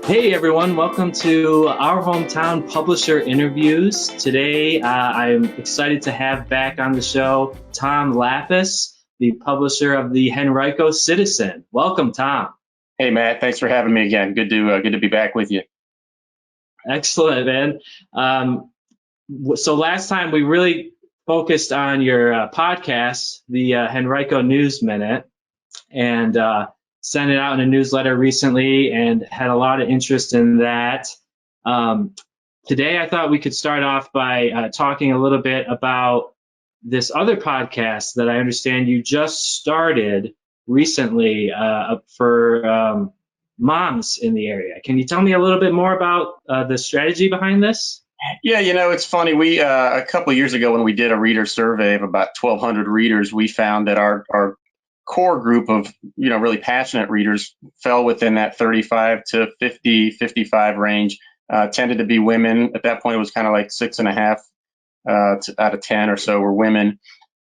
Hey everyone, welcome to our hometown publisher interviews. Today, I'm excited to have back on the show Tom Lappas, the publisher of the Henrico Citizen. Welcome, Tom. Hey Matt, thanks for having me again. Good to be back with you. Excellent, man. So last time we really focused on your podcast, the Henrico News Minute, and sent it out in a newsletter recently and had a lot of interest in that. Um, Today, I thought we could start off by talking a little bit about this other podcast that I understand you just started recently for moms in the area. Can you tell me a little bit more about the strategy behind this? Yeah, it's funny. We a couple of years ago when we did a reader survey of about 1,200 readers, we found that our core group of really passionate readers fell within that 35 to 50, 55 range. Tended to be women. At that point, it was kind of like 6.5 out of 10 or so were women,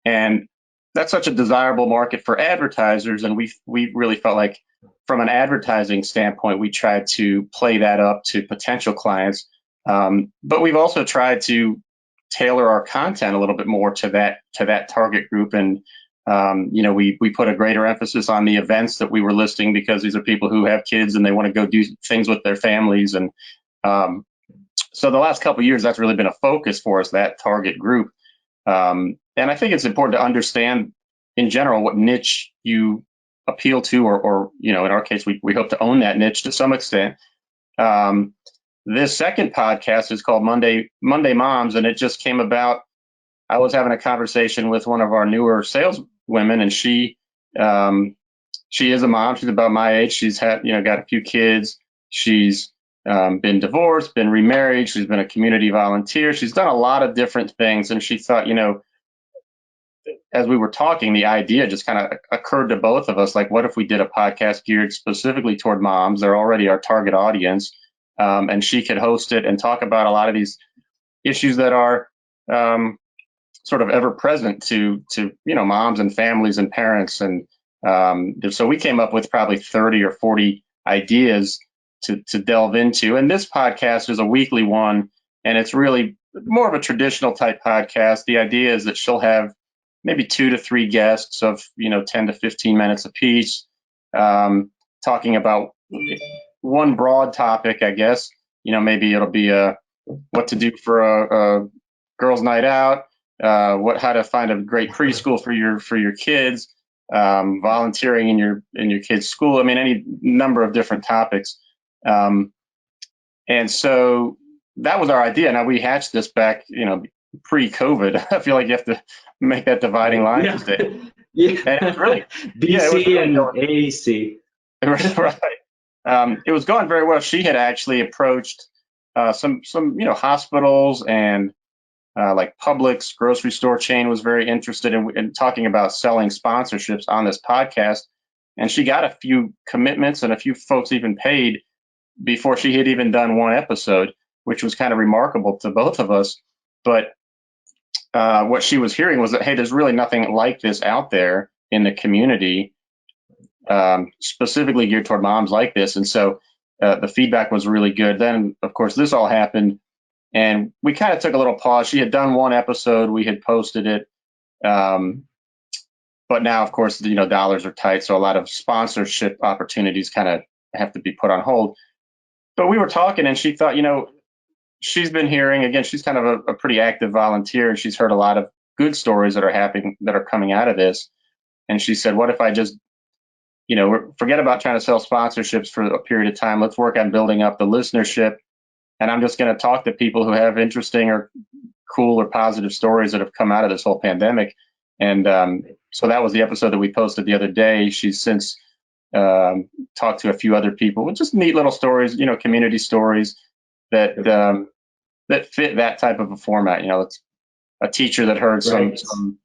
and that's such a desirable market for advertisers. And we really felt like, from an advertising standpoint, we tried to play that up to potential clients. But we've also tried to tailor our content a little bit more to that target group. And we put a greater emphasis on the events that we were listing, because these are people who have kids and they want to go do things with their families. And so the last couple of years, that's really been a focus for us, that target group. And I think it's important to understand in general what niche you appeal to, or in our case, we hope to own that niche to some extent. This second podcast is called Monday Moms, and it just came about. I was having a conversation with one of our newer sales women, and she is a mom. She's about my age. She's had got a few kids. She's been divorced, been remarried. She's been a community volunteer. She's done a lot of different things, and she thought, as we were talking, the idea just kind of occurred to both of us. Like, what if we did a podcast geared specifically toward moms? They're already our target audience. And she could host it and talk about a lot of these issues that are sort of ever present to moms and families and parents. And so we came up with probably 30 or 40 ideas to delve into. And this podcast is a weekly one, and it's really more of a traditional type podcast. The idea is that she'll have maybe 2 to 3 guests of 10 to 15 minutes apiece, talking about one broad topic, I guess. Maybe it'll be what to do for a girls' night out, how to find a great preschool for your kids, volunteering in your kids' school. I mean, any number of different topics. And so that was our idea. Now, we hatched this back, pre-COVID. I feel like you have to make that dividing line. Yeah. And it was really BC and AAC. Right. It was going very well. She had actually approached some hospitals, and like Publix grocery store chain was very interested in talking about selling sponsorships on this podcast. And she got a few commitments, and a few folks even paid before she had even done one episode, which was kind of remarkable to both of us. But what she was hearing was that, hey, there's really nothing like this out there in the community, specifically geared toward moms like this. And so the feedback was really good. Then, of course, this all happened, and we kind of took a little pause. She had done one episode, we had posted it, but now, of course, dollars are tight, so a lot of sponsorship opportunities kind of have to be put on hold. But we were talking, and she thought, she's been hearing, again, she's kind of a pretty active volunteer, and she's heard a lot of good stories that are coming out of this. And she said, what if I just, forget about trying to sell sponsorships for a period of time. Let's work on building up the listenership. And I'm just going to talk to people who have interesting or cool or positive stories that have come out of this whole pandemic. And so that was the episode that we posted the other day. She's since talked to a few other people with just neat little stories, community stories that fit that type of a format. It's a teacher that heard some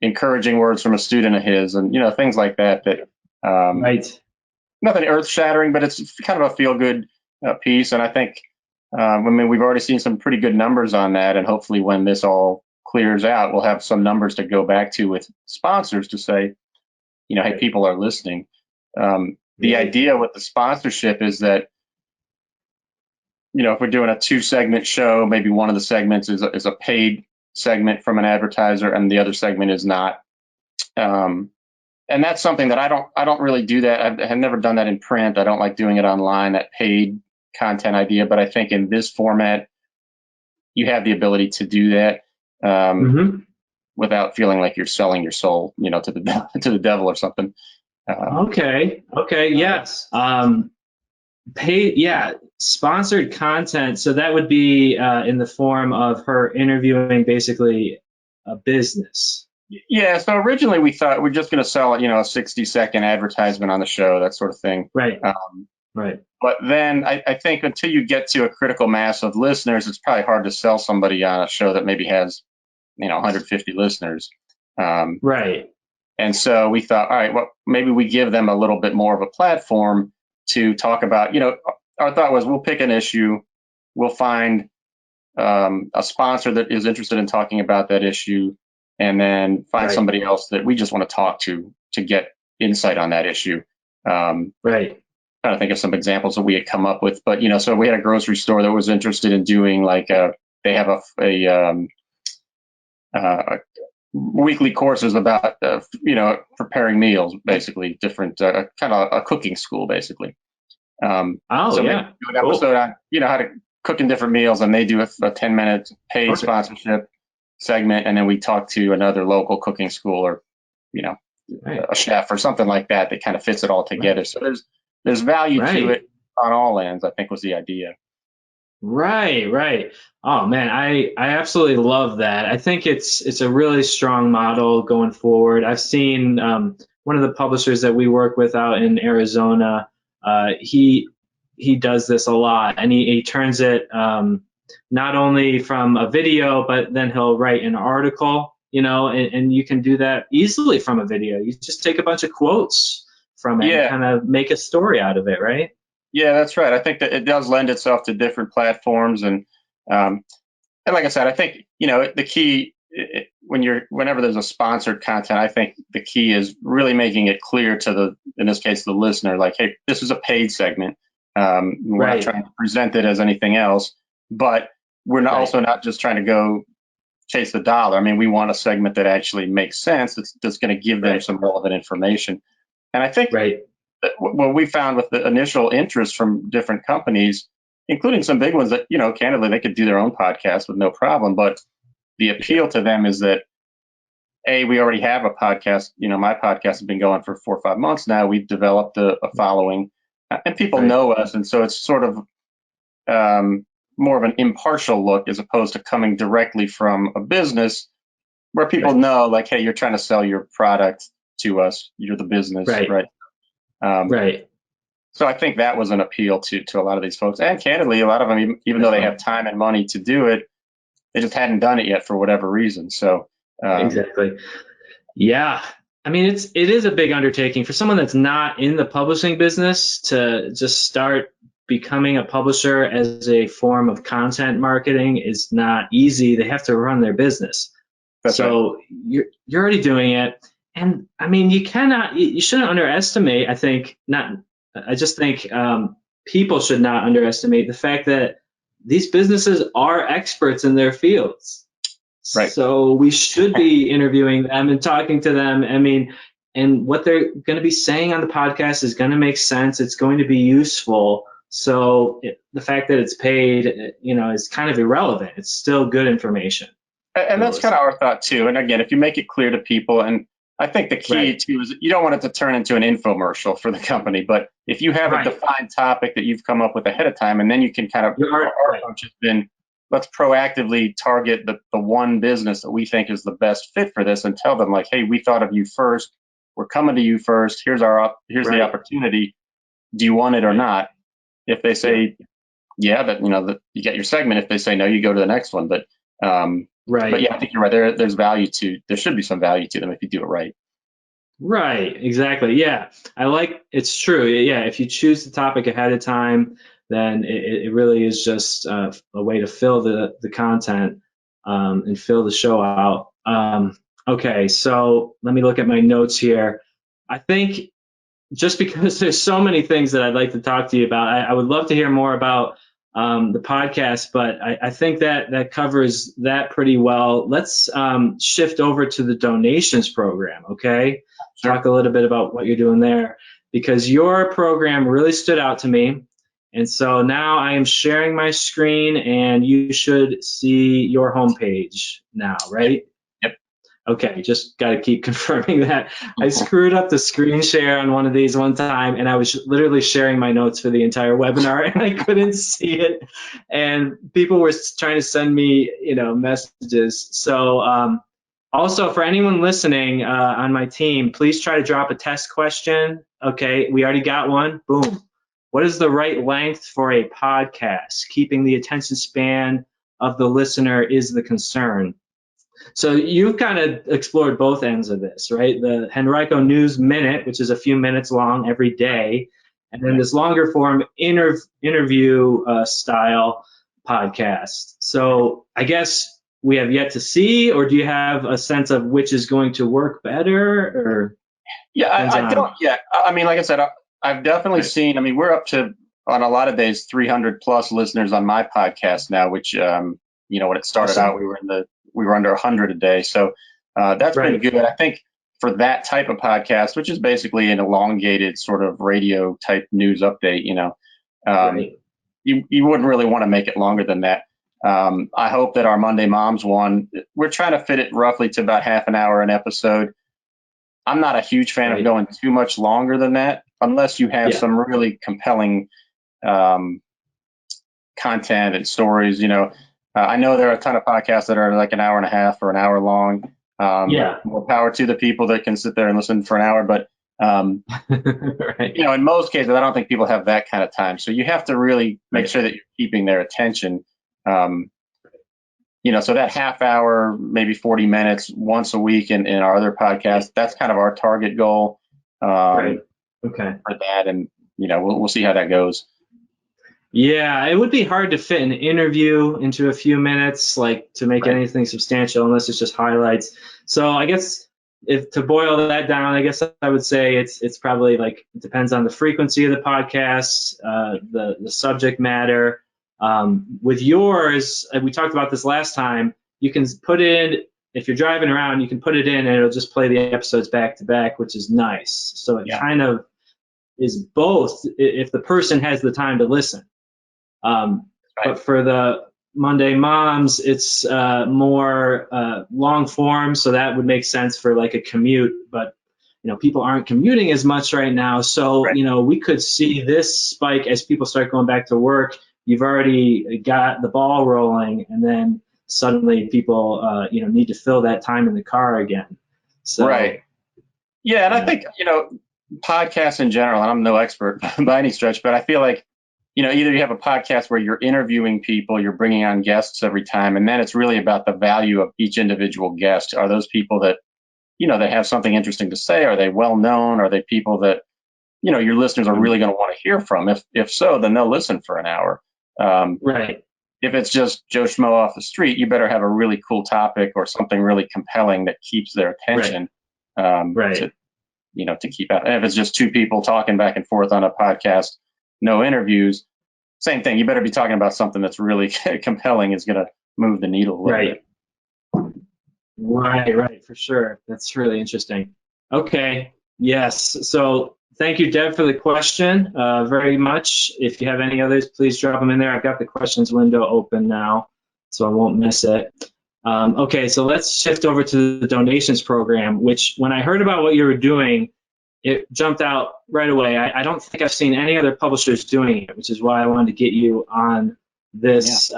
encouraging words from a student of his, and things like that. Right. Nothing earth-shattering, but it's kind of a feel-good piece. And I think, we've already seen some pretty good numbers on that, and hopefully when this all clears out, we'll have some numbers to go back to with sponsors to say, hey, people are listening. The idea with the sponsorship is that if we're doing a 2-segment show, maybe one of the segments is a paid segment from an advertiser and the other segment is not. And that's something that I don't really do that. I have never done that in print. I don't like doing it online, that paid content idea. But I think in this format, you have the ability to do that without feeling like you're selling your soul, to the devil or something. Okay. Yes. Paid. Yeah. Sponsored content. So that would be in the form of her interviewing basically a business. Yeah. So originally we thought we're just going to sell, a 60-second advertisement on the show, that sort of thing. Right. Right. But then I think until you get to a critical mass of listeners, it's probably hard to sell somebody on a show that maybe has, 150 listeners. Right. And so we thought, all right, well, maybe we give them a little bit more of a platform to talk about. Our thought was we'll pick an issue, we'll find a sponsor that is interested in talking about that issue, and then find somebody else that we just want to talk to get insight on that issue. Right. Trying to think of some examples that we had come up with, but so we had a grocery store that was interested in doing they have a weekly courses about preparing meals, basically different kind of a cooking school, basically. So yeah. do an episode on how to cook in different meals, and they do a 10-minute paid sponsorship segment, and then we talk to another local cooking school or a chef or something like that that kind of fits it all together. So there's value to it on all ends, I think, was the idea. Right. Oh man, I absolutely love that. I think it's a really strong model going forward. I've seen one of the publishers that we work with out in Arizona. He does this a lot, and he turns it not only from a video, but then he'll write an article. And you can do that easily from a video. You just take a bunch of quotes from it and kind of make a story out of it, right? Yeah, that's right. I think that it does lend itself to different platforms, and like I said, I think the key whenever there's a sponsored content, I think the key is really making it clear to in this case, the listener, like, hey, this is a paid segment. We're not trying to present it as anything else, but we're also not just trying to go chase the dollar. I mean, we want a segment that actually makes sense. That's going to give them some relevant information, and I think. What we found with the initial interest from different companies, including some big ones that, candidly, they could do their own podcast with no problem. But the appeal to them is that, A, we already have a podcast. My podcast has been going for 4 or 5 months now. We've developed a following, and people know us. And so it's sort of more of an impartial look as opposed to coming directly from a business where people know, like, hey, you're trying to sell your product to us. You're the business, right? So I think that was an appeal to a lot of these folks, and candidly, a lot of them, even though they have time and money to do it, they just hadn't done it yet for whatever reason. So exactly, yeah. I mean, it is a big undertaking for someone that's not in the publishing business to just start becoming a publisher as a form of content marketing is not easy. They have to run their business. So you're already doing it. And I mean, you shouldn't underestimate, I just think people should not underestimate the fact that these businesses are experts in their fields. So we should be interviewing them and talking to them. I mean, and what they're going to be saying on the podcast is going to make sense. It's going to be useful. So the fact that it's paid, is kind of irrelevant. It's still good information. And that's kind of our thought too. And again, if you make it clear to people, and I think the key too is you don't want it to turn into an infomercial for the company, but if you have a defined topic that you've come up with ahead of time, and then you can kind of, our approach has been, let's proactively target the one business that we think is the best fit for this and tell them, like, hey, we thought of you first. We're coming to you first. Here's the opportunity. Do you want it or not? If they say, that you get your segment. If they say no, you go to the next one. But But yeah, I think you're right. There should be some value to them if you do it right. Right, exactly. Yeah, it's true. Yeah, if you choose the topic ahead of time, then it really is just a way to fill the content and fill the show out. Okay, so let me look at my notes here. I think just because there's so many things that I'd like to talk to you about, I would love to hear more about the podcast, but I think that covers that pretty well. Let's shift over to the donations program, okay? Sure. Talk a little bit about what you're doing there, because your program really stood out to me. And so now I am sharing my screen, and you should see your homepage now, right? Yep. Okay, just got to keep confirming that. I screwed up the screen share on one of these one time, and I was literally sharing my notes for the entire webinar, and I couldn't see it. And people were trying to send me, messages. So also, for anyone listening on my team, please try to drop a test question. Okay, we already got one. Boom. What is the right length for a podcast? Keeping the attention span of the listener is the concern. So you've kind of explored both ends of this, right? The Henrico News Minute, which is a few minutes long every day, and then this longer form interview style podcast. So I guess we have yet to see, or do you have a sense of which is going to work better? Or Yeah, I don't. Yeah, I mean, like I said, I've definitely seen. I mean, we're up to on a lot of days 300 plus listeners on my podcast now. Which, when it started out, we were under 100 a day. So that's been good. I think for that type of podcast, which is basically an elongated sort of radio type news update, you wouldn't really want to make it longer than that. I hope that our Monday Moms one, we're trying to fit it roughly to about half an hour an episode. I'm not a huge fan of going too much longer than that, unless you have some really compelling content and stories. I know there are a ton of podcasts that are like an hour and a half or an hour long. More power to the people that can sit there and listen for an hour. But, in most cases, I don't think people have that kind of time. So you have to really make sure that you're keeping their attention. So that half hour, maybe 40 minutes once a week in our other podcast, that's kind of our target goal for that. And, we'll see how that goes. Yeah, it would be hard to fit an interview into a few minutes, like to make anything substantial, unless it's just highlights. So I guess if to boil that down, I guess I would say it's probably like, it depends on the frequency of the podcast, the subject matter. With yours, we talked about this last time, you can put in, if you're driving around, you can put it in and it'll just play the episodes back to back, which is nice. So it kind of is both if the person has the time to listen. But for the Monday Moms, it's more long form, so that would make sense for like a commute. But people aren't commuting as much right now, so we could see this spike as people start going back to work. You've already got the ball rolling, and then suddenly people need to fill that time in the car again. So, yeah, and I think podcasts in general, and I'm no expert by any stretch, but I feel like either you have a podcast where you're interviewing people, you're bringing on guests every time, and then it's really about the value of each individual guest. Are those people that, they have something interesting to say? Are they well known? Are they people that, your listeners are really going to want to hear from? If so, then they'll listen for an hour. If it's just Joe Schmo off the street, you better have a really cool topic or something really compelling that keeps their attention. To keep out. And if it's just two people talking back and forth on a podcast, no interviews, same thing. You better be talking about something that's really compelling, is going to move the needle a little bit. Right, for sure. That's really interesting. Okay, yes. So thank you, Deb, for the question very much. If you have any others, please drop them in there. I've got the questions window open now, so I won't miss it. Okay, so let's shift over to the donations program, which when I heard about what you were doing, it jumped out right away. I don't think I've seen any other publishers doing it, which is why I wanted to get you on this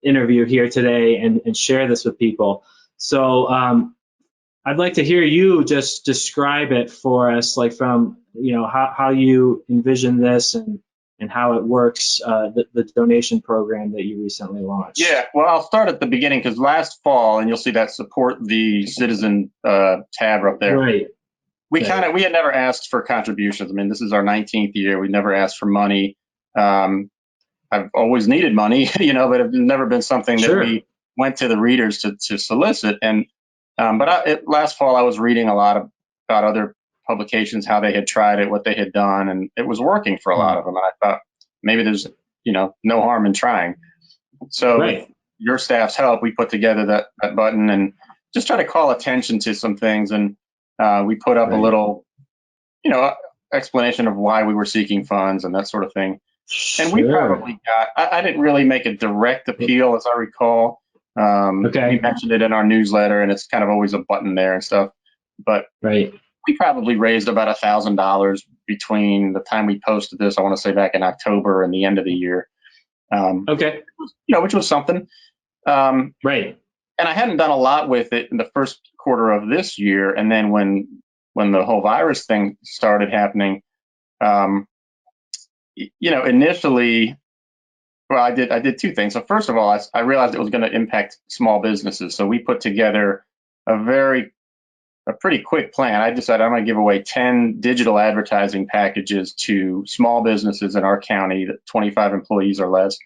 interview here today and share this with people. So I'd like to hear you just describe it for us, like from how you envision this and how it works, the donation program that you recently launched. Yeah, well, I'll start at the beginning, because last fall, and you'll see that support the citizen tab up there. We had never asked for contributions. I mean, this is our 19th year. We never asked for money. I've always needed money, but it's never been something that we went to the readers to solicit. And last fall, I was reading a lot about other publications, how they had tried it, what they had done, and it was working for a lot of them. And I thought maybe there's no harm in trying. So with your staff's help, we put together that button and just try to call attention to some things. And we put up a little, explanation of why we were seeking funds and that sort of thing. And we probably I didn't really make a direct appeal, as I recall. We mentioned it in our newsletter, and it's kind of always a button there and stuff. But we probably raised about $1,000 between the time we posted this, I want to say back in October, and the end of the year. Which was something. And I hadn't done a lot with it in the first quarter of this year. And then when the whole virus thing started happening, initially, well, I did two things. So first of all, I realized it was going to impact small businesses. So we put together a pretty quick plan. I decided I'm going to give away 10 digital advertising packages to small businesses in our county, 25 employees or less.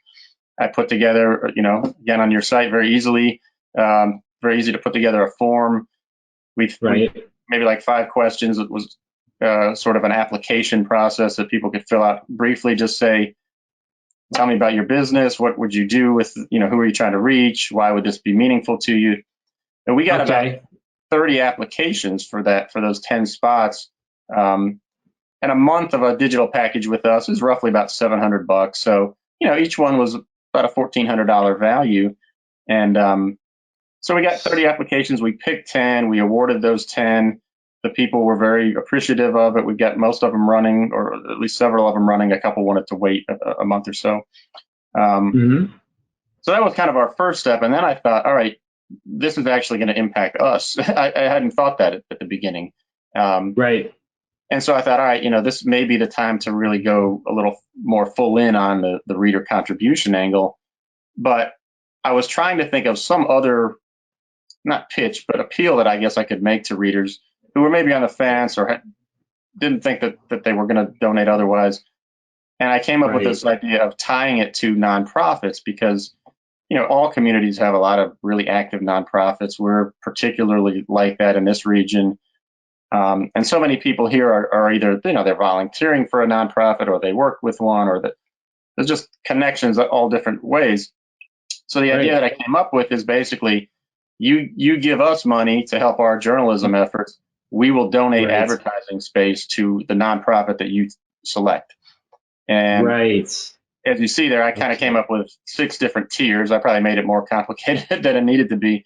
I put together, again, on your site very easily, very easy to put together a form. We maybe like 5 questions. It was sort of an application process that people could fill out briefly. Just say, tell me about your business. What would you do with, who are you trying to reach? Why would this be meaningful to you? And we got about 30 applications for those 10 spots. And a month of a digital package with us is roughly about $700. So, each one was about a $1,400 value. And so we got 30 applications. We picked 10. We awarded those 10. The people were very appreciative of it. We got most of them running, or at least several of them running. A couple wanted to wait a month or so. So that was kind of our first step. And then I thought, all right, this is actually going to impact us. I hadn't thought that at the beginning. And so I thought, all right, this may be the time to really go a little more full in on the reader contribution angle. But I was trying to think of some other, not pitch, but appeal that I guess I could make to readers who were maybe on the fence or didn't think that they were going to donate otherwise. And I came up with this idea of tying it to nonprofits because, all communities have a lot of really active nonprofits. We're particularly like that in this region. And so many people here are either, they're volunteering for a nonprofit or they work with one, or there's just connections all different ways. So the idea that I came up with is basically you give us money to help our journalism efforts. We will donate advertising space to the nonprofit that you select. And as you see there, I kind of came up with 6 different tiers. I probably made it more complicated than it needed to be.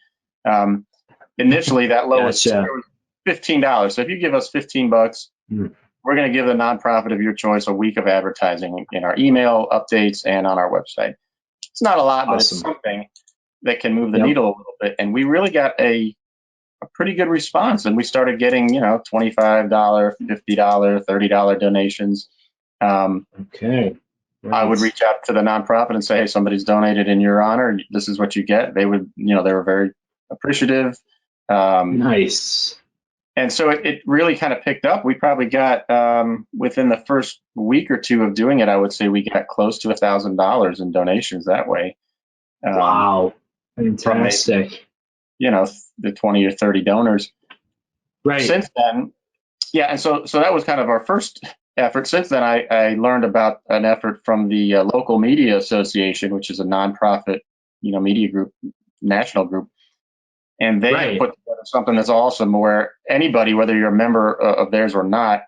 Initially, that lowest tier was $15. So if you give us $15, we're going to give the nonprofit of your choice a week of advertising in our email updates and on our website. It's not a lot, but it's something that can move the needle a little bit. And we really got a pretty good response. And we started getting, $25, $50, $30 donations. I would reach out to the nonprofit and say, hey, somebody's donated in your honor. This is what you get. They would, they were very appreciative. Nice. And so it really kind of picked up. We probably got, within the first week or two of doing it, I would say we got close to $1,000 in donations that way. Wow. Fantastic. From the 20 or 30 donors. Since then, and so that was kind of our first effort. Since then, I learned about an effort from the Local Media Association, which is a nonprofit, media group, national group. And they have put together something that's awesome where anybody, whether you're a member of theirs or not,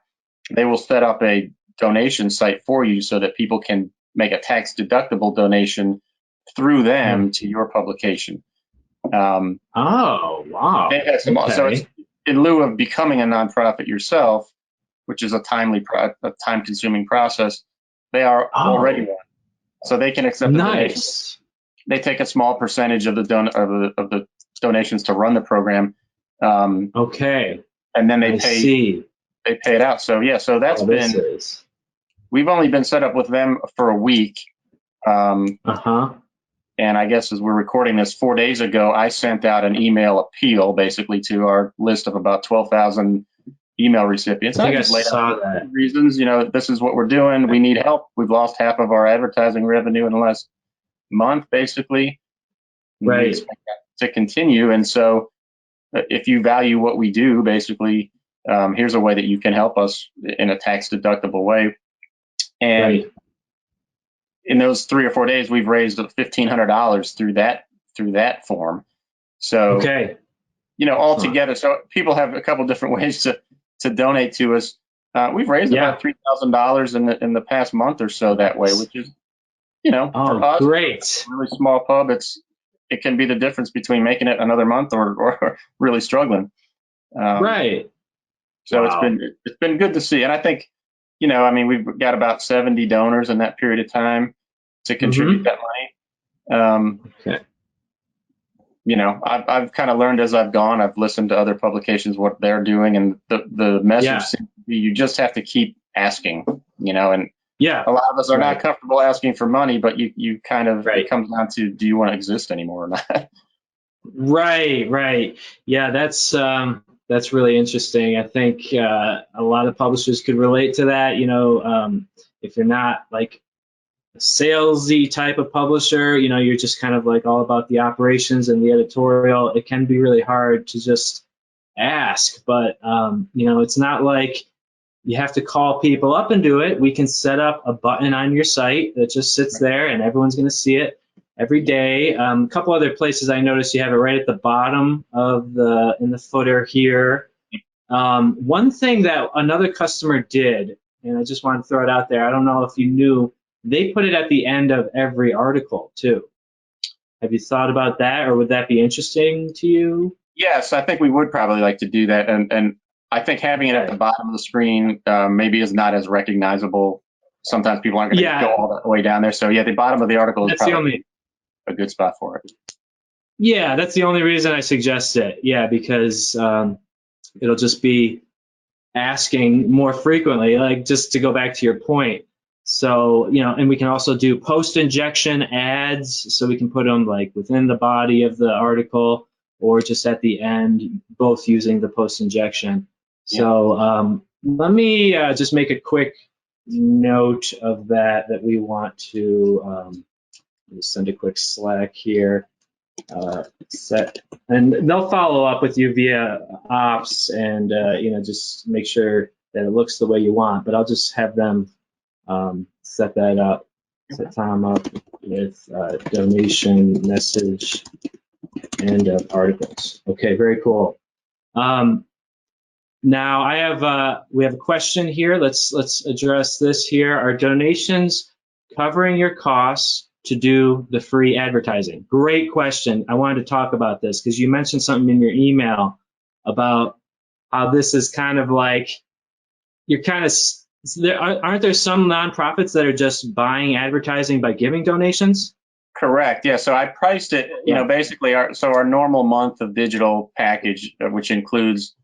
they will set up a donation site for you so that people can make a tax-deductible donation through them to your publication. Oh, wow. So it's, in lieu of becoming a nonprofit yourself, which is a time-consuming process, they are already one. So they can accept the donations. They take a small percentage of the donations to run the program. And then they pay it out. So so that's we've only been set up with them for a week. And I guess as we're recording this 4 days ago, I sent out an email appeal basically to our list of about 12,000 email recipients. I just saw that. Reasons, this is what we're doing. We need help. We've lost half of our advertising revenue in the last month, basically. We expect that to continue. And so if you value what we do, basically, here's a way that you can help us in a tax deductible way. And in those 3 or 4 days, we've raised $1,500 through that form. So, okay. Altogether, so people have a couple different ways to donate to us. We've raised about $3,000 in the past month or so that way, which is, for us, great. a really small pub, it can be the difference between making it another month or really struggling. Right. So wow. it's been good to see, and I think, we've got about 70 donors in that period of time to contribute that money. Okay. I've kind of learned as I've gone. I've listened to other publications, what they're doing, and the message seems to be you just have to keep asking, and a lot of us are not comfortable asking for money, but you kind of, it comes down to, do you want to exist anymore or not? Right. Yeah, that's really interesting. I think a lot of publishers could relate to that. If you're not like a salesy type of publisher, you're just kind of like all about the operations and the editorial. It can be really hard to just ask, but it's not like you have to call people up and do it. We can set up a button on your site that just sits there and everyone's going to see it every day. A couple other places I noticed you have it right at the bottom of in the footer here. One thing that another customer did, and I just want to throw it out there, I don't know if you knew, they put it at the end of every article too. Have you thought about that, or would that be interesting to you? Yes, I think we would probably like to do that, and I think having it at the bottom of the screen maybe is not as recognizable. Sometimes people aren't going to go all the way down there. So yeah, the bottom of the article is probably a good spot for it. Yeah, that's the only reason I suggest it. Yeah, because it'll just be asking more frequently, like just to go back to your point. So, and we can also do post-injection ads, so we can put them like within the body of the article or just at the end, both using the post-injection. So let me just make a quick note of that we want to send a quick Slack here. Set, and they'll follow up with you via ops and just make sure that it looks the way you want, but I'll just have them set that up, set Tom up with donation message and articles. Okay, very cool. Now we have a question here. Let's address this here. Are donations covering your costs to do the free advertising? Great question. I wanted to talk about this because you mentioned something in your email about how this is kind of like, aren't there some nonprofits that are just buying advertising by giving donations? Correct. Yeah. So I priced it, basically our normal month of digital package, which includes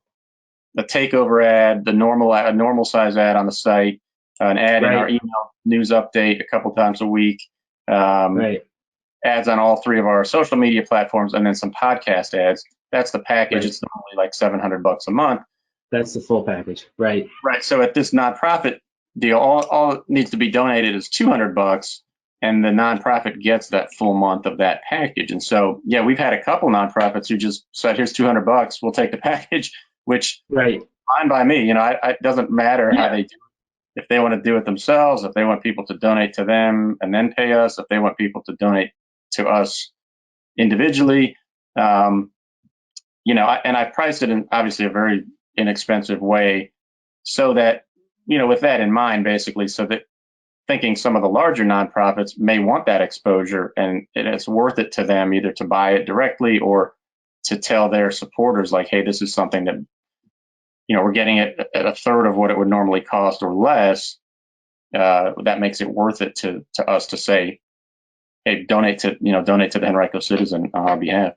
a takeover ad, the normal size ad on the site, an ad in our email news update a couple times a week, ads on all 3 of our social media platforms, and then some podcast ads. That's the package. It's normally like $700 a month. That's the full package. Right. So at this nonprofit deal, all it needs to be donated is $200, and the nonprofit gets that full month of that package. And so, yeah, we've had a couple nonprofits who just said, "Here's $200. We'll take the package," which fine by me. It doesn't matter how they do it. If they want to do it themselves, if they want people to donate to them and then pay us, if they want people to donate to us individually, and I priced it in obviously a very inexpensive way, so that, with that in mind, basically, so that thinking some of the larger nonprofits may want that exposure, and it's worth it to them either to buy it directly or to tell their supporters, like, hey, this is something that, we're getting it at a third of what it would normally cost or less. That makes it worth it to us to say, hey, donate to the Henrico Citizen on our behalf.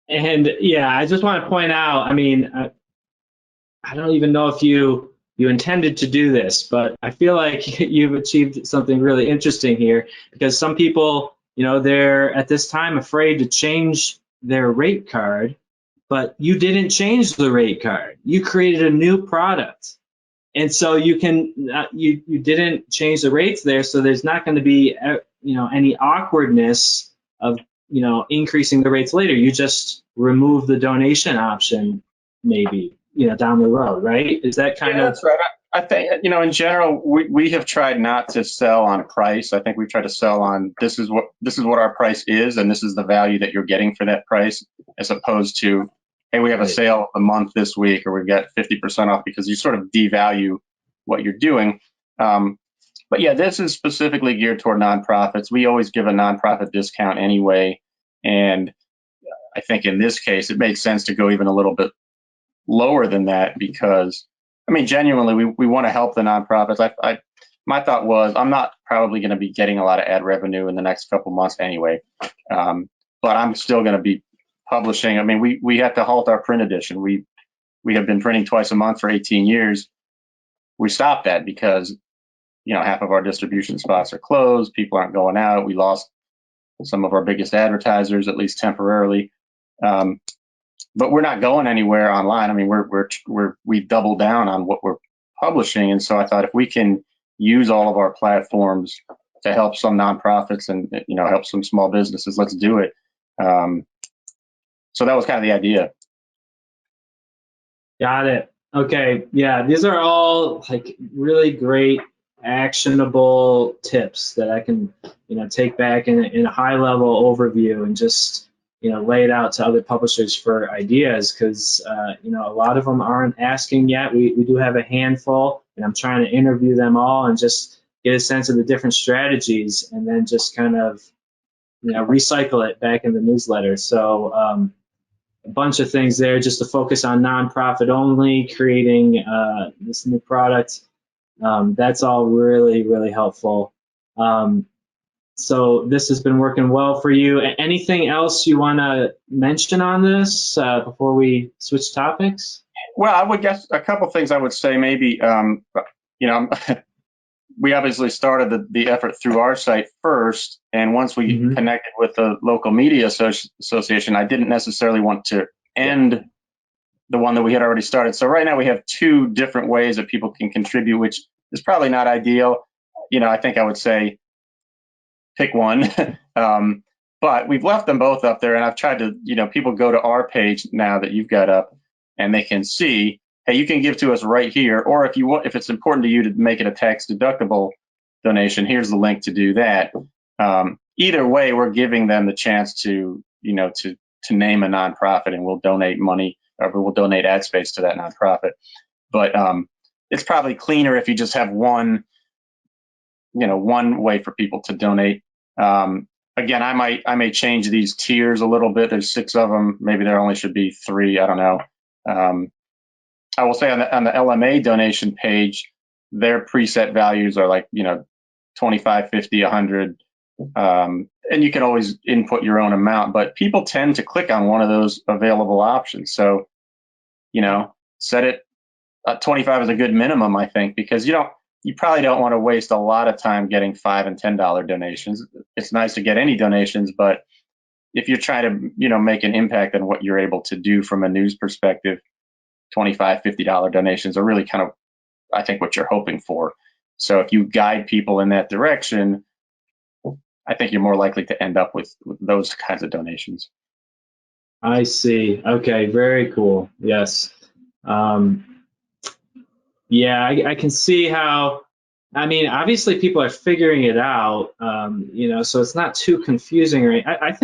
And yeah, I just want to point out, I don't even know if you intended to do this, but I feel like you've achieved something really interesting here, because some people, they're at this time afraid to change their rate card, but you didn't change the rate card. You created a new product. And so you didn't change the rates there, so there's not going to be any awkwardness of increasing the rates later. You just remove the donation option, maybe down the road, right? Is that kind of? That's right. I think, in general, we have tried not to sell on price. I think we've tried to sell on this is what our price is, and this is the value that you're getting for that price, as opposed to, hey, we have a Right. sale of the month this week, or we've got 50% off, because you sort of devalue what you're doing. But yeah, this is specifically geared toward nonprofits. We always give a nonprofit discount anyway, and I think in this case it makes sense to go even a little bit lower than that, because I mean, genuinely, we want to help the nonprofits. My thought was, I'm not probably going to be getting a lot of ad revenue in the next couple months anyway, but I'm still going to be publishing. I mean, we have to halt our print edition. We have been printing twice a month for 18 years. We stopped that because half of our distribution spots are closed. People aren't going out. We lost some of our biggest advertisers, at least temporarily. But we're not going anywhere online. I mean, we double down on what we're publishing, and so I thought if we can use all of our platforms to help some nonprofits and help some small businesses, let's do it. So that was kind of the idea. Got it. Okay. Yeah, these are all like really great actionable tips that I can, take back in a high level overview and just, lay it out to other publishers for ideas because, a lot of them aren't asking yet. We do have a handful, and I'm trying to interview them all and just get a sense of the different strategies and then just kind of, recycle it back in the newsletter. So, a bunch of things there just to focus on nonprofit only, creating this new product. That's all really, really helpful. So this has been working well for you. Anything else you want to mention on this before we switch topics? Well, I would guess a couple things I would say maybe. We obviously started the effort through our site first, and once we connected with the local media association, I didn't necessarily want to end the one that we had already started. So right now we have two different ways that people can contribute, which is probably not ideal. I think I would say pick one. But we've left them both up there, and I've tried to, people go to our page now that you've got up, and they can see, hey, you can give to us right here, or if it's important to you to make it a tax deductible donation, here's the link to do that. Either way, we're giving them the chance to name a nonprofit, and we'll donate money, or we'll donate ad space to that nonprofit. But it's probably cleaner if you just have one way for people to donate. Again, I may change these tiers a little bit. There's 6 of them. Maybe there only should be 3. I don't know. I will say on the LMA donation page, their preset values are like 25, 50, 100, and you can always input your own amount. But people tend to click on one of those available options. So set it at 25 is a good minimum, I think, because you probably don't want to waste a lot of time getting $5 and $10 donations. It's nice to get any donations, but if you're trying to, make an impact on what you're able to do from a news perspective, $25, $50 donations are really kind of, I think, what you're hoping for. So if you guide people in that direction, I think you're more likely to end up with those kinds of donations. I see. Okay, very cool. Yes. Yeah, I can see how. I mean, obviously, people are figuring it out, so it's not too confusing. Right? I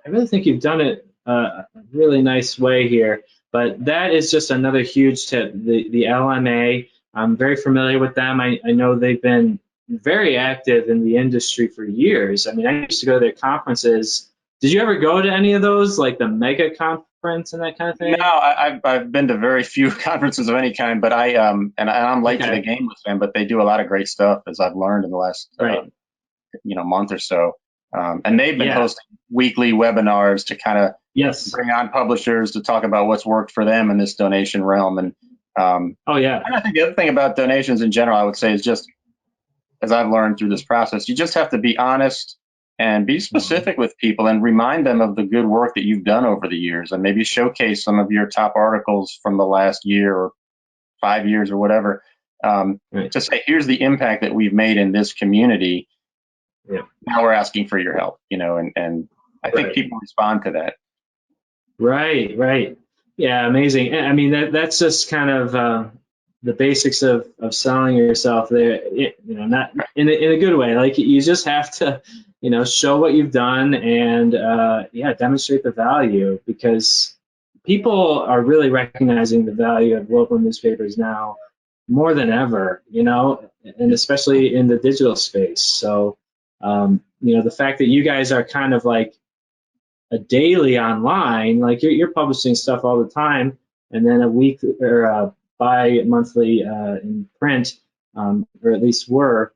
really think you've done it a really nice way here. But that is just another huge tip. The LMA, I'm very familiar with them. I know they've been very active in the industry for years. I mean, I used to go to their conferences. Did you ever go to any of those, like the mega conference and that kind of thing? No, I've been to very few conferences of any kind, but I'm late to the game with them. But they do a lot of great stuff, as I've learned in the last month or so. And they've been hosting weekly webinars to kind of bring on publishers to talk about what's worked for them in this donation realm. And and I think the other thing about donations in general, I would say, is just, as I've learned through this process, you just have to be honest and be specific with people and remind them of the good work that you've done over the years, and maybe showcase some of your top articles from the last year or 5 years or whatever. To say, here's the impact that we've made in this community. Now we're asking for your help, and I think people respond to that. Right. Yeah, amazing. I mean, that's just kind of the basics of selling yourself there, not in a good way. Like you just have to, show what you've done and demonstrate the value, because people are really recognizing the value of local newspapers now more than ever, and especially in the digital space. So, the fact that you guys are kind of like a daily online, like you're publishing stuff all the time, and then a week or bi-monthly in print, or at least were.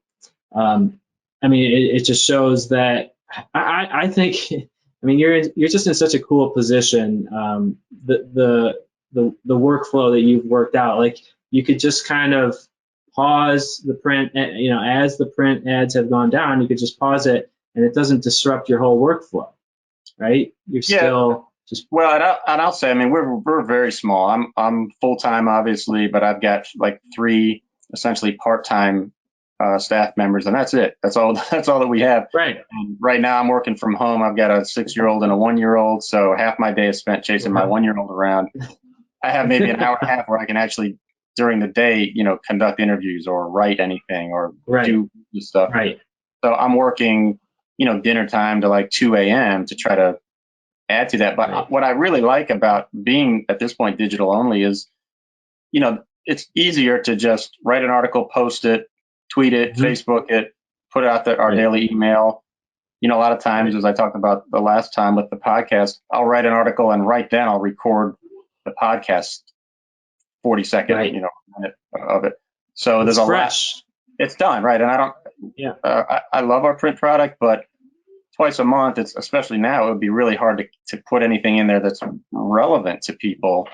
I mean, it just shows that I think. I mean, you're just in such a cool position. The workflow that you've worked out, like you could just kind of pause the print, as the print ads have gone down, you could just pause it, and it doesn't disrupt your whole workflow, right? You're still just well, and I'll say, I mean, we're very small. I'm full time, obviously, but I've got like 3 essentially part-time staff members, and that's it. That's all. That's all that we have. right. And right now, I'm working from home. I've got a 6-year-old and a 1-year-old, so half my day is spent chasing my 1-year-old around. I have maybe an hour and a half where I can actually, during the day, conduct interviews or write anything or do this stuff. Right. So I'm working, dinner time to like 2 a.m. to try to add to that. But what I really like about being at this point digital only is, it's easier to just write an article, post it, tweet it, Facebook it, put out our daily email. A lot of times, as I talked about the last time with the podcast, I'll write an article and right then I'll record the podcast 40-second, minute of it. So there's a fresh. lot. It's done, right? And I don't. I love our print product, but twice a month, it's especially now, it would be really hard to put anything in there that's relevant to people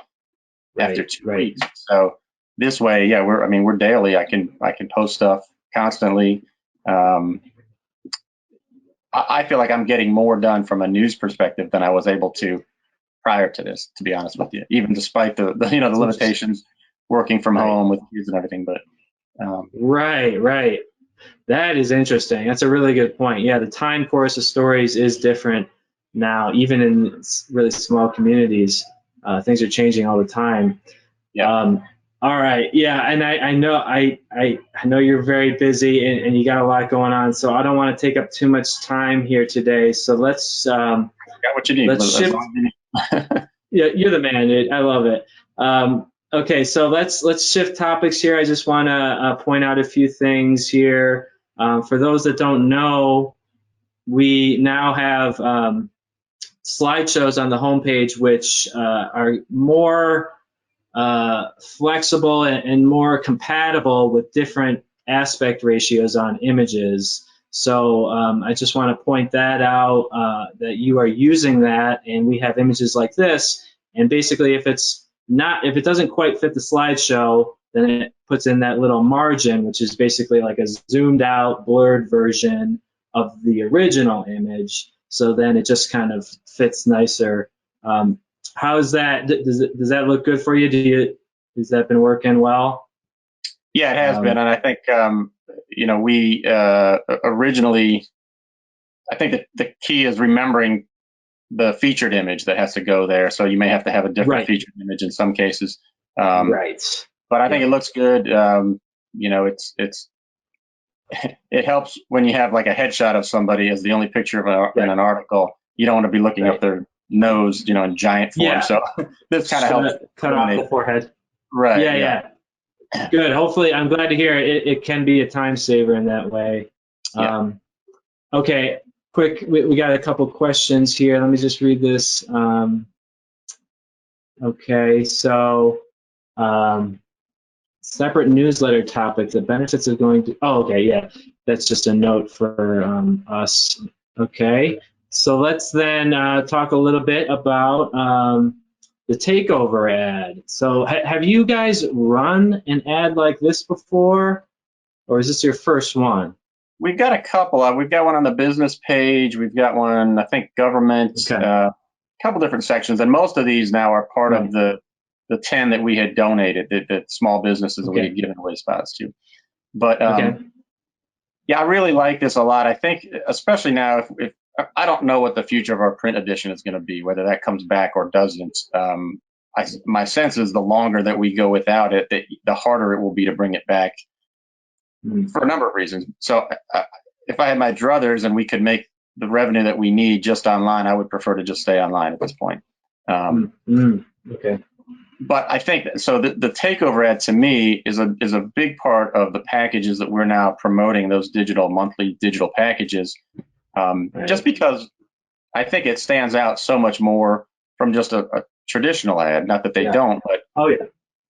after 2 weeks. So this way, we're daily. I can post stuff constantly. I feel like I'm getting more done from a news perspective than I was able to prior to this, to be honest with you, even despite the limitations working from home with kids and everything. But right. That is interesting. That's a really good point. Yeah, the time course of stories is different now, even in really small communities. Things are changing all the time. Yeah. All right. Yeah, and I know you're very busy and you got a lot going on, so I don't want to take up too much time here today. So let's got what you need. Let's shift. Yeah, you're the man, dude. I love it. Okay, so let's shift topics here. I just want to point out a few things here. For those that don't know, we now have slideshows on the homepage, which are more flexible and more compatible with different aspect ratios on images. So I just want to point that out, that you are using that, and we have images like this. And basically, if it doesn't quite fit the slideshow, then it puts in that little margin, which is basically like a zoomed out, blurred version of the original image. So then it just kind of fits nicer. How's that? Does that look good for you? Has that been working well? Yeah, it has been, and I think we originally, I think that the key is remembering the featured image that has to go there. So you may have to have a different featured image in some cases. Right. But I think it looks good. It helps when you have like a headshot of somebody as the only picture of in an article. You don't want to be looking up their nose, in giant form. Yeah. So this kind of helps cut off the forehead. Right. Yeah. Good. Hopefully, I'm glad to hear it can be a time saver in that way. Yeah. Okay, quick. We got a couple questions here. Let me just read this. Okay, so separate newsletter topic, the benefits of going to. Oh, okay, yeah. That's just a note for us. Okay, so let's then talk a little bit about the takeover ad. So have you guys run an ad like this before, or is this your first one? We've got a couple. We've got one on the business page. We've got one, I think, government, a couple different sections. And most of these now are part of the 10 that we had donated, that small businesses that we had given away spots to. But yeah, I really like this a lot. I think, especially now, if I don't know what the future of our print edition is going to be, whether that comes back or doesn't. my sense is the longer that we go without it, the harder it will be to bring it back for a number of reasons. So if I had my druthers and we could make the revenue that we need just online, I would prefer to just stay online at this point. Okay. But I think so. The takeover ad to me is a big part of the packages that we're now promoting. Those monthly digital packages, just because I think it stands out so much more from just a traditional ad. Not that they don't, but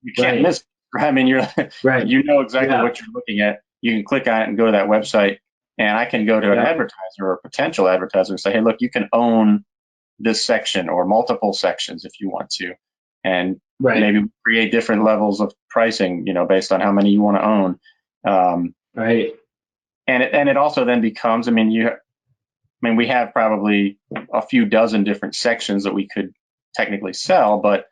you can't miss. I mean, you know exactly what you're looking at. You can click on it and go to that website, and I can go to an advertiser or a potential advertiser and say, hey, look, you can own this section or multiple sections if you want to, and maybe create different levels of pricing, based on how many you want to own. And it also then becomes, we have probably a few dozen different sections that we could technically sell, but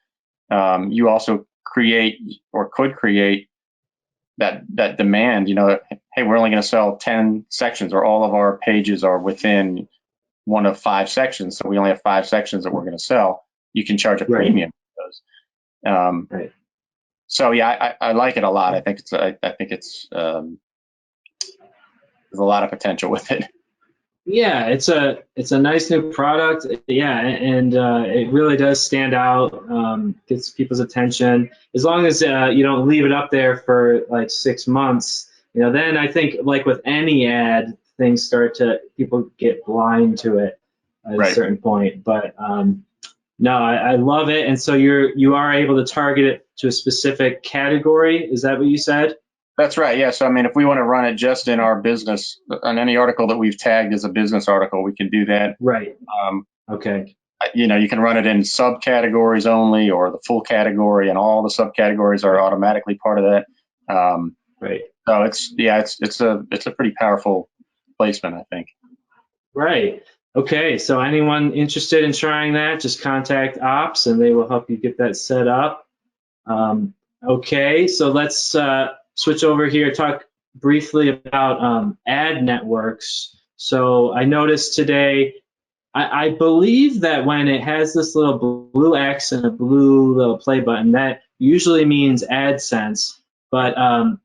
you also create or could create that demand, hey, we're only going to sell 10 sections, or all of our pages are within one of 5 sections, so we only have 5 sections that we're going to sell. You can charge a premium for those. So yeah, I like it a lot. I think it's there's a lot of potential with it. Yeah, it's a nice new product. Yeah, and it really does stand out. Gets people's attention. As long as you don't leave it up there for like 6 months, then I think, like with any ad, people get blind to it at a certain point. But no, I love it. And so you are able to target it to a specific category. Is that what you said? That's right. Yeah. So, if we want to run it just in our business, on any article that we've tagged as a business article, we can do that. Right. Okay. You can run it in subcategories only, or the full category, and all the subcategories are automatically part of that. So it's a pretty powerful placement, I think. Right. Okay. So anyone interested in trying that, just contact Ops and they will help you get that set up. Okay. So let's switch over here, talk briefly about ad networks. So I noticed today, I believe that when it has this little blue X and a blue little play button, that usually means AdSense. But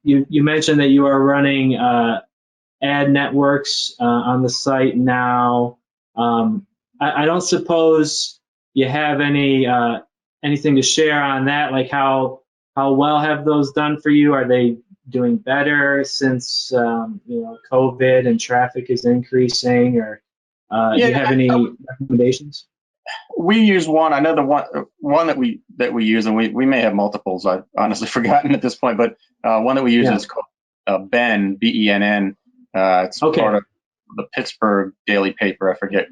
you mentioned that you are running ad networks on the site now. I don't suppose you have anything to share on that, like how well have those done for you? Are they doing better since COVID and traffic is increasing, or do you have any recommendations? We use one. I know the one that we use, and we may have multiples. I've honestly forgotten at this point, but one that we use is called BENN, BENN. It's part of the Pittsburgh daily paper. I forget.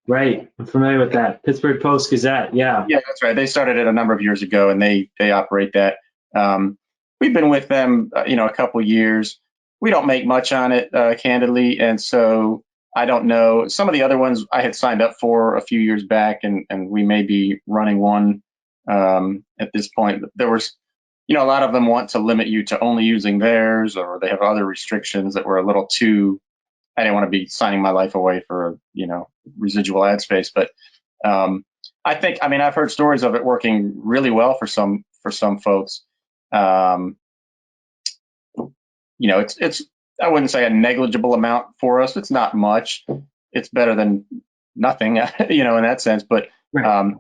Right, I'm familiar with that. Pittsburgh Post-Gazette. Yeah. Yeah, that's right. They started it a number of years ago, and they operate that. We've been with them, a couple years. We don't make much on it, candidly, and so I don't know. Some of the other ones I had signed up for a few years back, and we may be running one at this point. There was, a lot of them want to limit you to only using theirs, or they have other restrictions that were a little too. I didn't want to be signing my life away for residual ad space, but I think, I've heard stories of it working really well for some folks. It's I wouldn't say a negligible amount for us. It's not much. It's better than nothing, in that sense. But I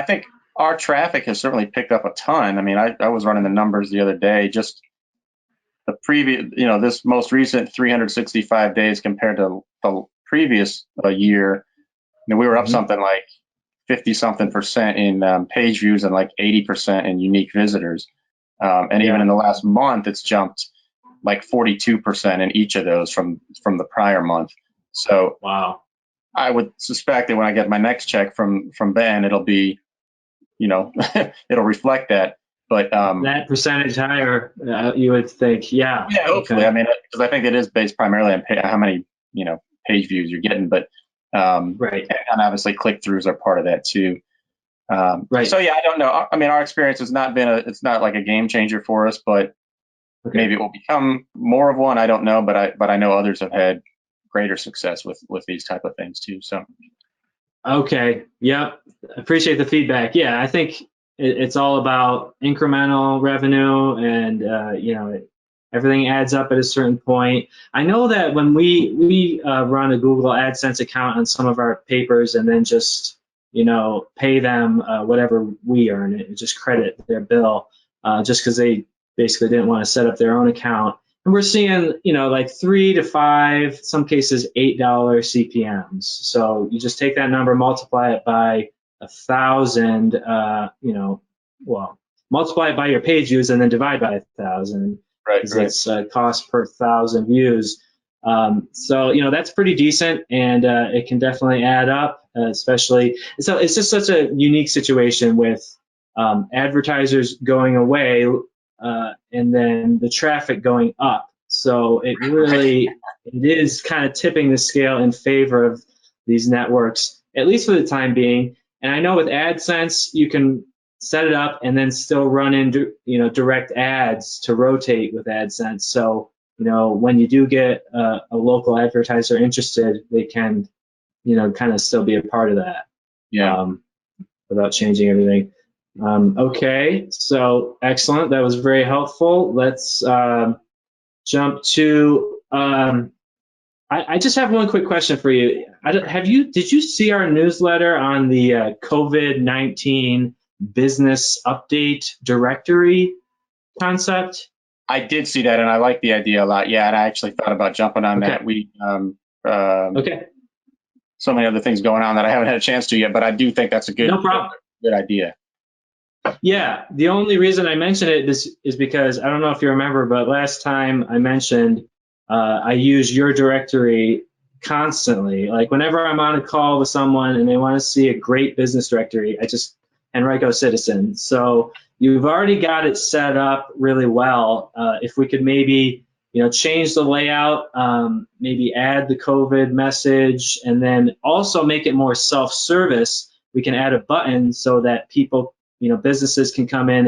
think our traffic has certainly picked up a ton. I was running the numbers the other day, just the previous, this most recent 365 days compared to the previous year. We were up something like 50 something percent in page views and like 80% in unique visitors. And even in the last month, it's jumped like 42% in each of those from the prior month. So wow, I would suspect that when I get my next check from Ben, it'll be, it'll reflect that. But that percentage higher, you would think, yeah. Yeah, hopefully. Because I think it is based primarily on how many, page views you're getting, but and obviously click-throughs are part of that too. So yeah, I don't know. Our experience has not been it's not like a game changer for us, but maybe it will become more of one. I don't know, but I know others have had greater success with these type of things too. So Okay. Yep. Appreciate the feedback. Yeah, I think it's all about incremental revenue, and everything adds up at a certain point. I know that when we run a Google AdSense account on some of our papers, and then just pay them whatever we earn it, and just credit their bill, just because they basically didn't want to set up their own account. And we're seeing, like 3 to 5, some cases $8 CPMs. So you just take that number, multiply it by 1,000, well, multiply it by your page views, and then divide by 1,000, Right, because right. that's cost per 1,000 views. So that's pretty decent, and it can definitely add up, especially. So it's just such a unique situation with advertisers going away, and then the traffic going up. So it is kind of tipping the scale in favor of these networks, at least for the time being. And I know with AdSense, you can set it up and then still run in, direct ads to rotate with AdSense. So, when you do get a local advertiser interested, they can, kind of still be a part of that, Yeah. without changing everything. Okay, so excellent. That was very helpful. Let's jump to. I just have one quick question for you. Did you see our newsletter on the COVID-19 business update directory concept? I did see that, and I like the idea a lot. Yeah, and I actually thought about jumping on Okay. that. Um, Okay. so many other things going on that I haven't had a chance to yet, but I do think that's a No problem. good idea. Yeah, the only reason I mention it is because I don't know if you remember, but last time I mentioned I use your directory constantly. Like whenever I'm on a call with someone and they want to see a great business directory, I just Henrico Citizen. So you've already got it set up really well. If we could maybe change the layout, maybe add the COVID message, and then also make it more self-service. We can add a button so that people, businesses can come in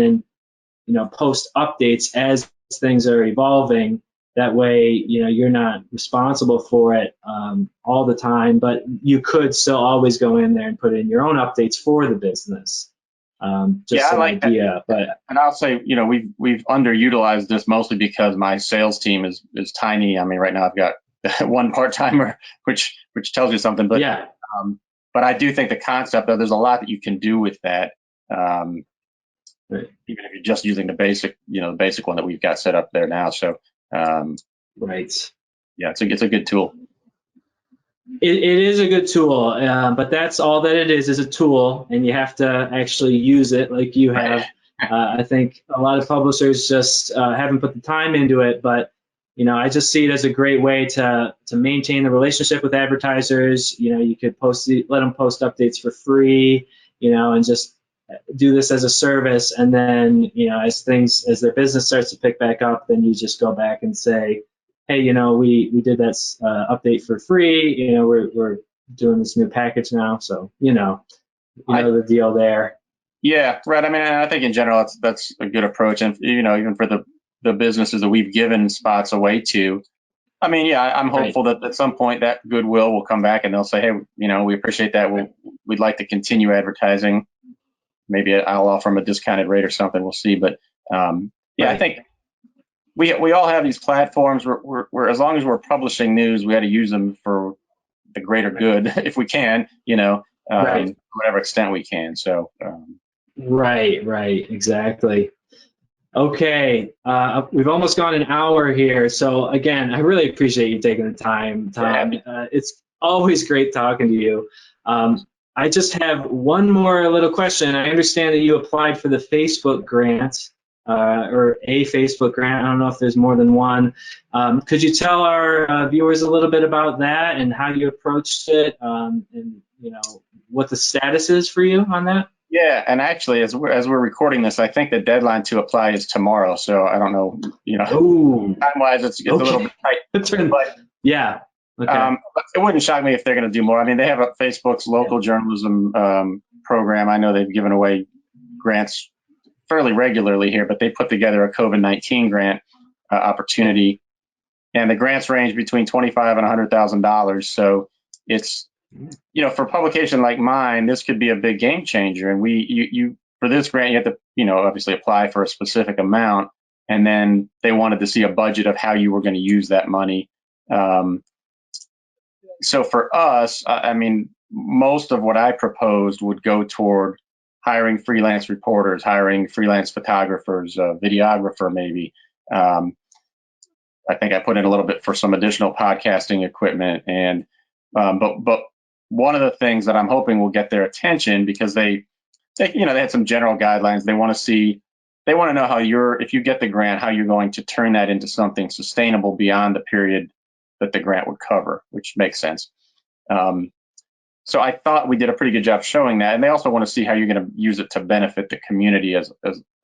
and post updates as things are evolving. That way, you're not responsible for it all the time, but you could still always go in there and put in your own updates for the business. Yeah, Just I an like that. idea, but And I'll say, we've underutilized this mostly because my sales team is tiny. I mean, right now I've got one part timer, which tells you something. yeah, Um, but I do think the concept of there's a lot that you can do with that. Um, right, Even if you're just using the basic one that we've got set up there now. So um, right. yeah, it's a good tool. It is a good tool, but that's all that it is a tool, and you have to actually use it like you Right. have. I think a lot of publishers just haven't put the time into it, but I just see it as a great way to maintain the relationship with advertisers. You could let them post updates for free, and just do this as a service, and then as their business starts to pick back up, then you just go back and say, hey, we did that update for free. We're doing this new package now, so the deal there. Yeah, right. I mean, I think in general that's a good approach, and even for the businesses that we've given spots away to. I mean, yeah, I'm Right, hopeful that at some point that goodwill will come back and they'll say, hey, we appreciate that. We'd like to continue advertising. Maybe I'll offer them a discounted rate or something. We'll see. But yeah, I right, think we all have these platforms where as long as we're publishing news, we got to use them for the greater good if we can, right, whatever extent we can. So right, exactly. Okay, we've almost gone an hour here, so again, I really appreciate you taking the time, yeah, Tom. It's always great talking to you. I just have one more little question. I understand that you applied for the Facebook grant, or a Facebook grant. I don't know if there's more than one. Could you tell our viewers a little bit about that and how you approached it, and what the status is for you on that? yeah, and actually, as we're recording this, I think the deadline to apply is tomorrow. So I don't know, Oh, time wise, it's a little okay. bit tight, but Yeah. Okay. it wouldn't shock me if they're going to do more. I mean, they have a Facebook's Yeah. local journalism program. I know they've given away grants fairly regularly here, but they put together a COVID-19 grant opportunity, and the grants range between $25,000 and $100,000. So it's for a publication like mine, this could be a big game changer. And you for this grant, you have to, obviously apply for a specific amount, and then they wanted to see a budget of how you were going to use that money. So for us, I mean, most of what I proposed would go toward hiring freelance reporters, hiring freelance photographers, videographer maybe. I think I put in a little bit for some additional podcasting equipment, and but one of the things that I'm hoping will get their attention, because they had some general guidelines. They want to know how if you get the grant, how you're going to turn that into something sustainable beyond the period that the grant would cover, which makes sense. So I thought we did a pretty good job showing that, and they also want to see how you're going to use it to benefit the community as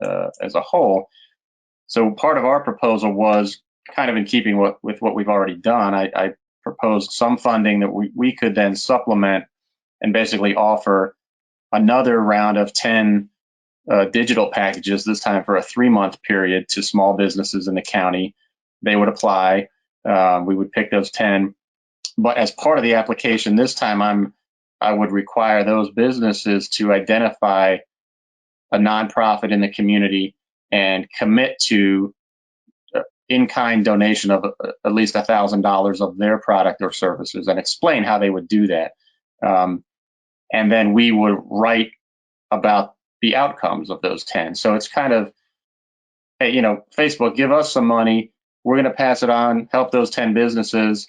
a whole. So part of our proposal was kind of in keeping with what we've already done. I proposed some funding that we could then supplement and basically offer another round of 10 digital packages, this time for a 3-month period, to small businesses in the county. They would apply. We would pick those 10. But as part of the application this time, I would require those businesses to identify a nonprofit in the community and commit to in-kind donation of at least $1,000 of their product or services, and explain how they would do that. And then we would write about the outcomes of those 10. So it's kind of, hey, Facebook, give us some money. We're going to pass it on, help those 10 businesses,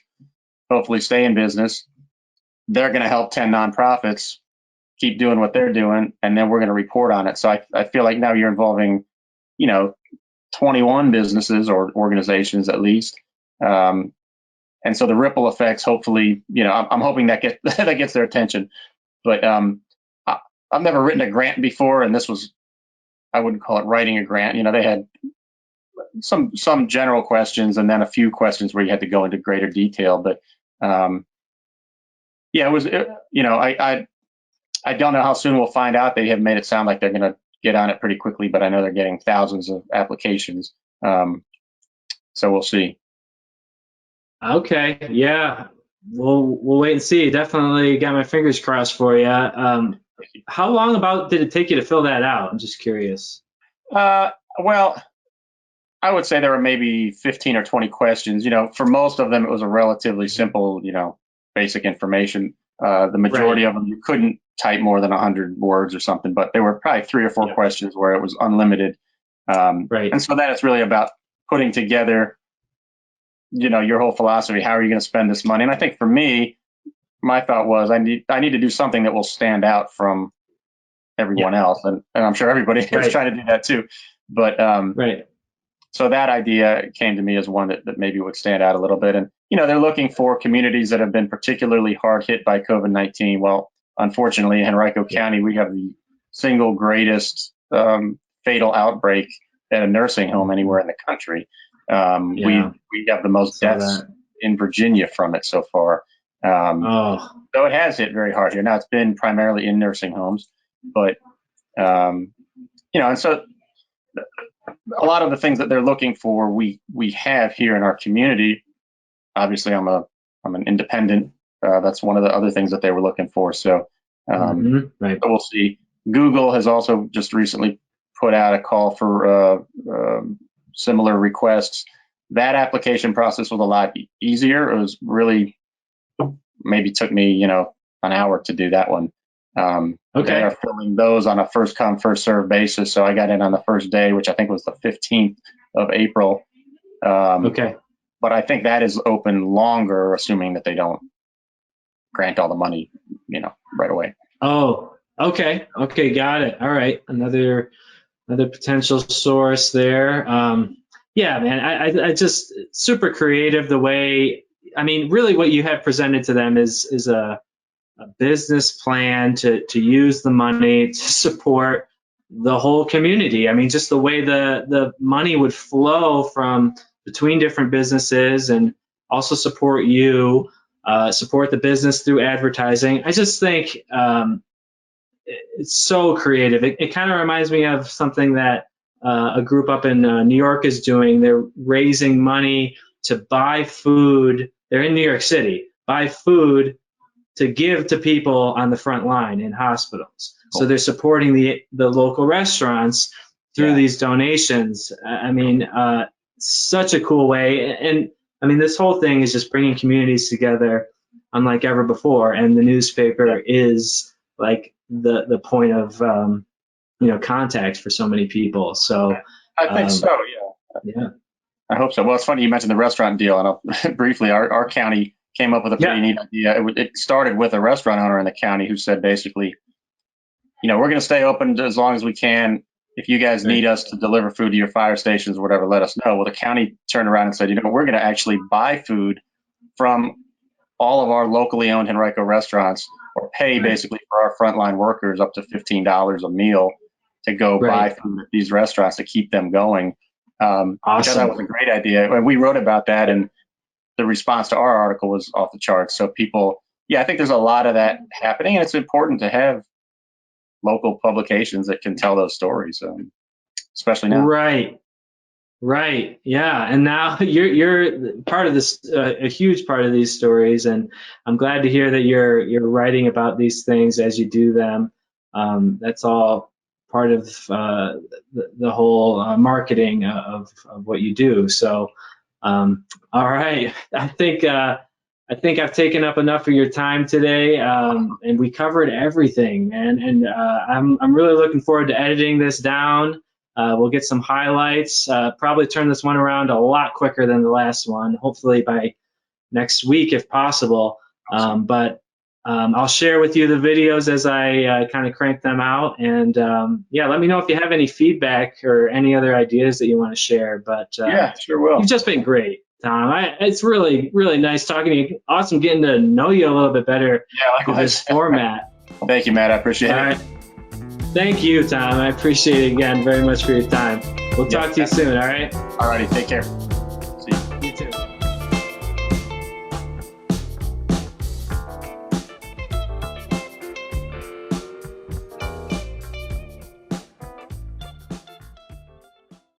hopefully stay in business. They're going to help 10 nonprofits keep doing what they're doing, and then we're going to report on it. So I feel like now you're involving, 21 businesses or organizations at least. And so the ripple effects, hopefully, I'm hoping that gets their attention. But I've never written a grant before, and this was, I wouldn't call it writing a grant. They had some general questions, and then a few questions where you had to go into greater detail. But yeah, it was, I don't know how soon we'll find out. They have made it sound like they're going to get on it pretty quickly, but I know they're getting thousands of applications. So we'll see. Okay, yeah, we'll wait and see. Definitely got my fingers crossed for you. How long about did it take you to fill that out? I'm just curious. Well, I would say there were maybe 15 or 20 questions. For most of them, it was a relatively simple, basic information. The majority of them, you couldn't type more than 100 words or something, but there were probably 3 or 4 questions where it was unlimited. And so then it's really about putting together, your whole philosophy. How are you going to spend this money? And I think for me, my thought was I need to do something that will stand out from everyone else, and I'm sure everybody is trying to do that too. But so that idea came to me as one that maybe would stand out a little bit. And they're looking for communities that have been particularly hard hit by COVID-19. Well, unfortunately, in Henrico County, we have the single greatest fatal outbreak at a nursing home anywhere in the country. We have the most deaths in Virginia from it so far. So it has hit very hard here. Now, it's been primarily in nursing homes, but and so a lot of the things that they're looking for, we have here in our community. Obviously, I'm an independent. That's one of the other things that they were looking for. So, so we'll see. Google has also just recently put out a call for similar requests. That application process was a lot easier. It was really maybe took me an hour to do that one. They are filling those on a first come first serve basis. So I got in on the first day, which I think was the 15th of April. But I think that is open longer, assuming that they don't grant all the money, right away. Oh, okay, got it. All right, another potential source there. Yeah, man, I just super creative the way. I mean, really, what you have presented to them is a business plan to use the money to support the whole community. I mean, just the way the money would flow from between different businesses, and also support you, support the business through advertising. I just think it's so creative. It kind of reminds me of something that a group up in New York is doing. They're raising money to buy food. They're in New York City, buy food to give to people on the front line in hospitals. So they're supporting the local restaurants through these donations. I mean, such a cool way. And I mean, this whole thing is just bringing communities together unlike ever before. And the newspaper is like the point of, contact for so many people. So I think so. Yeah. I hope so. Well, it's funny you mentioned the restaurant deal, and I'll, briefly, our county came up with a pretty neat idea. It started with a restaurant owner in the county who said basically, we're going to stay open as long as we can. If you guys need us to deliver food to your fire stations or whatever, let us know. Well, the county turned around and said, we're going to actually buy food from all of our locally owned Henrico restaurants, or pay basically for our frontline workers up to $15 a meal to go buy food at these restaurants to keep them going. Awesome. Which I thought was a great idea. And we wrote about that, and the response to our article was off the charts. So people, I think there's a lot of that happening, and it's important to have local publications that can tell those stories, especially now. Right. Yeah. And now you're part of this, a huge part of these stories. And I'm glad to hear that you're writing about these things as you do them. That's all part of the whole marketing of what you do. So, all right. I think I've taken up enough of your time today, and we covered everything, man. And I'm really looking forward to editing this down. We'll get some highlights, probably turn this one around a lot quicker than the last one, hopefully by next week if possible. But I'll share with you the videos as I kind of crank them out. And let me know if you have any feedback or any other ideas that you want to share. But sure will. You've just been great, Tom. It's really, really nice talking to you. Awesome getting to know you a little bit better with this format. Thank you, Matt. I appreciate it. Thank you, Tom. I appreciate it again very much for your time. We'll talk to you soon, all right? All righty. Take care.